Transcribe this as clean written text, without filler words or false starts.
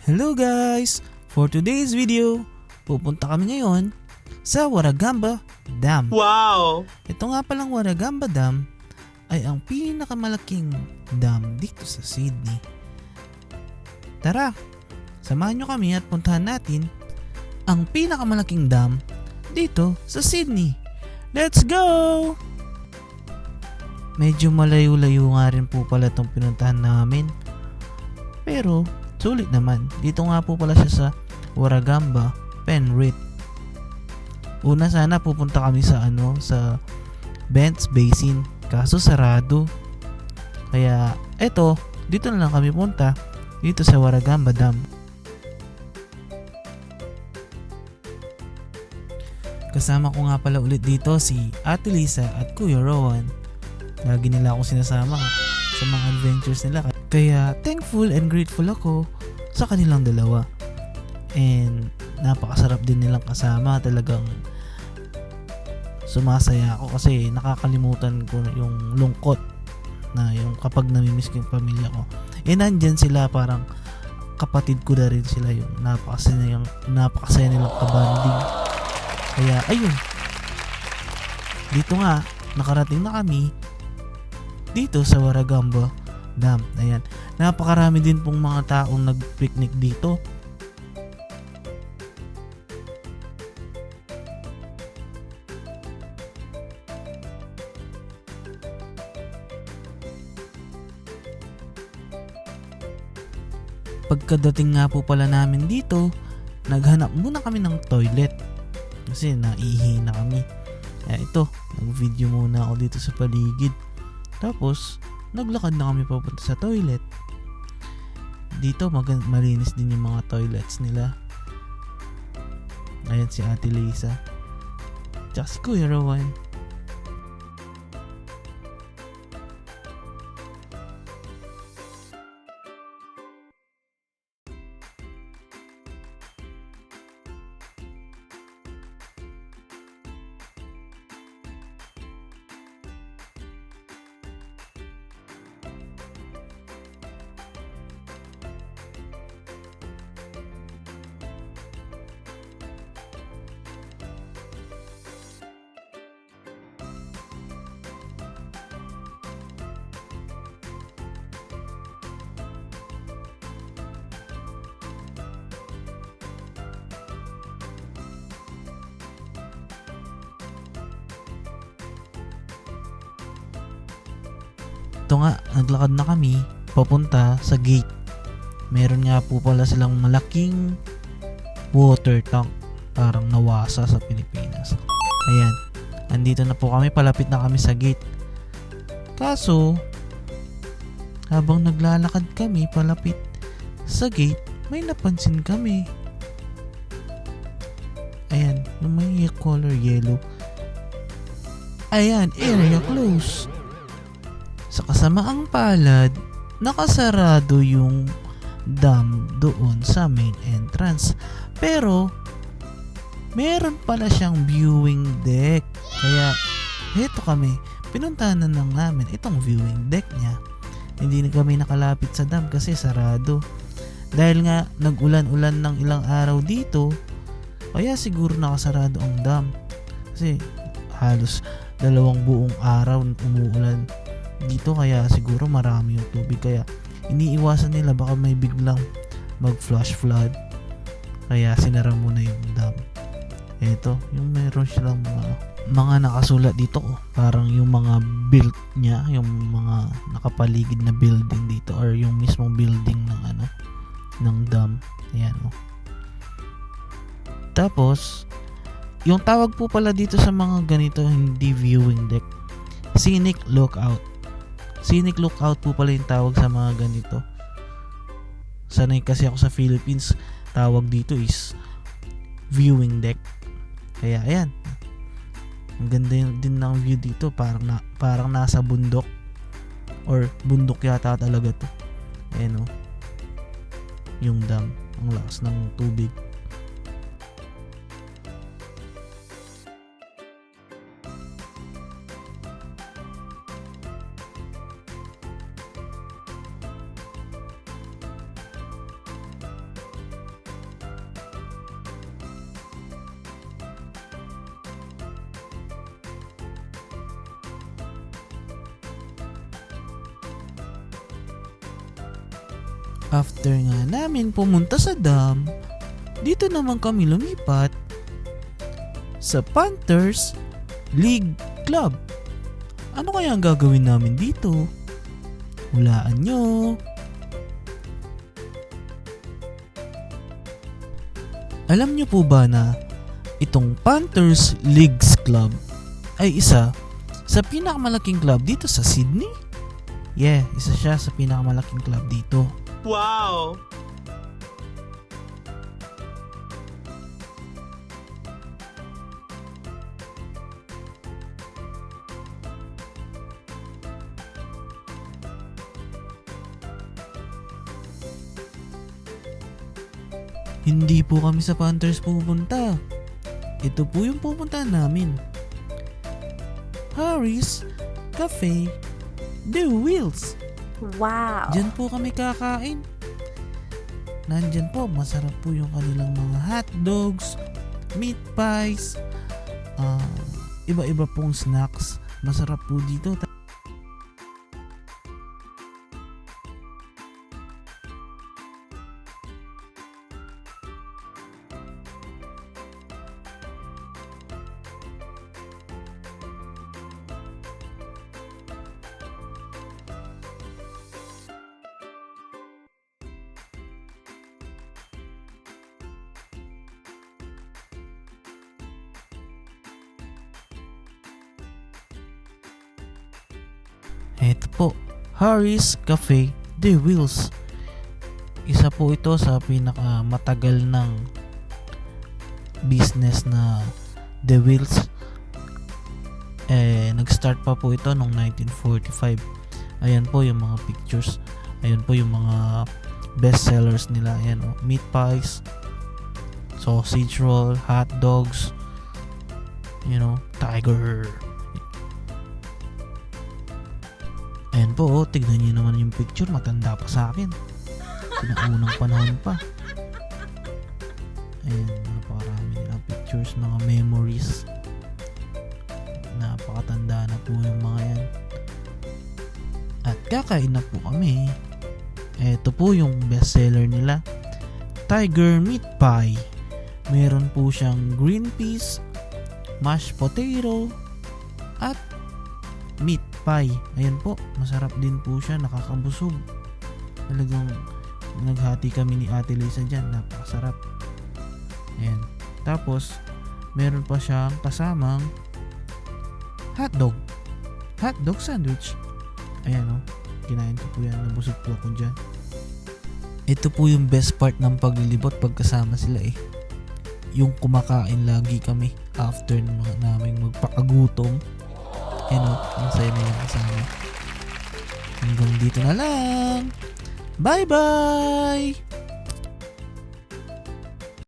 Hello guys! For today's video, pupunta kami ngayon sa Warragamba Dam. Wow! Ito nga palang Warragamba Dam ay ang pinakamalaking dam dito sa Sydney. Tara, samahan nyo kami at puntahan natin ang pinakamalaking dam dito sa Sydney. Let's go! Medyo malayo-layo nga rin po pala itong pinuntahan namin. Pero sulit naman. Dito nga po pala siya sa Warragamba, Penrith. Una sana pupunta kami sa sa Bents Basin, kaso sarado. Kaya eto, dito na lang kami punta, dito sa Warragamba Dam. Kasama ko nga pala ulit dito si Ate Lisa at Kuya Rowan. Lagi nila akong sinasama sa mga adventures nila. Kaya thankful and grateful ako sa kanilang dalawa. And napakasarap din nilang kasama. Talagang sumasaya ako kasi nakakalimutan ko yung lungkot na yung kapag namimiss ko yung pamilya ko. Eh nandyan sila, parang kapatid ko na rin sila, yung napakasaya nilang kabanding. Kaya ayun, dito nga nakarating na kami dito sa Warragamba Dam. Ayan, napakarami din pong mga taong nag-picnic dito. Pagkadating nga po pala namin dito, naghanap muna kami ng toilet kasi naihi na kami. Kaya ito, nag-video muna ako dito sa paligid. Tapos naglakad na kami papunta sa toilet. Dito malinis din yung mga toilets nila. Ayan si Ate Lisa, tsaka si Kuya Rowan. Ito nga, naglakad na kami papunta sa gate. Meron nga po pala silang malaking water tank, parang nawasa sa Pilipinas. Ayan, andito na po kami, palapit na kami sa gate. Kaso habang naglalakad kami palapit sa gate, may napansin kami. Ayan, yung may color yellow. Ayan, area close. Sa kasamaang palad, nakasarado yung dam doon sa main entrance. Pero meron pala siyang viewing deck. Kaya heto kami, pinuntahan na lang namin itong viewing deck niya. Hindi na kami nakalapit sa dam kasi sarado. Dahil nga nag-ulan-ulan ng ilang araw dito, kaya siguro nakasarado ang dam. Kasi halos 2 buong araw umuulan dito, kaya siguro marami yung tubig, kaya iniiwasan nila baka may biglang mag-flash flood, kaya sinara muna yung dam. Eto, yung meron silang mga nakasulat dito, parang yung mga built niya, yung mga nakapaligid na building dito, or yung mismong building ng ng dam. Ayan oh. Tapos yung tawag po pala dito sa mga ganito, hindi viewing deck, scenic lookout. Scenic lookout po pala yung tawag sa mga ganito. Sanay kasi ako sa Philippines, tawag dito is viewing deck. Kaya ayan, ang ganda din ng view dito, parang nasa bundok, or bundok yata talaga to. Ayan o, yung dam, ang lakas ng tubig. After nga namin pumunta sa dam, dito naman kami lumipat sa Panthers League Club. Ano kaya ang gagawin namin dito? Hulaan nyo. Alam nyo po ba na itong Panthers Leagues Club ay isa sa pinakamalaking club dito sa Sydney? Yeah, isa siya sa pinakamalaking club dito. Wow! Hindi po kami sa Panthers pupunta. Ito po yung pupuntahan namin. Harry's Cafe The Wheels. Wow! Diyan po kami kakain. Nandyan po, masarap po yung kanilang mga hot dogs, meat pies, iba-iba pong snacks. Masarap po dito. Ito po, Harry's Cafe The Wheels. Isa po ito sa pinakamatagal ng business na The Wheels. Nag-start pa po ito noong 1945. Ayan po yung mga pictures. Ayan po yung mga best sellers nila. Ayan, meat pies, sausage roll, hot dogs, tiger. Ayan po, tignan nyo naman yung picture. Matanda pa sa akin. Pinaunang panahon pa. Ayan, napakarami nila pictures, mga memories. Napakatanda na po yung mga yan. At kakain na po kami. Ito po yung bestseller nila, Tiger Meat Pie. Meron po siyang green peas, mashed potato, at meat pie. Ayan po, masarap din po siya, nakakabusog. Talagang naghati kami ni Ate Lisa dyan, napakasarap. Ayan. Tapos, meron pa siyang kasamang hotdog sandwich. Ayan kinain ko po yan, nabusog po ako dyan. Ito po yung best part ng paglilibot pagkasama sila yung kumakain lagi kami after naming magpakagutom. Ang saya na yung kasama. Hanggang dito na lang. Bye-bye!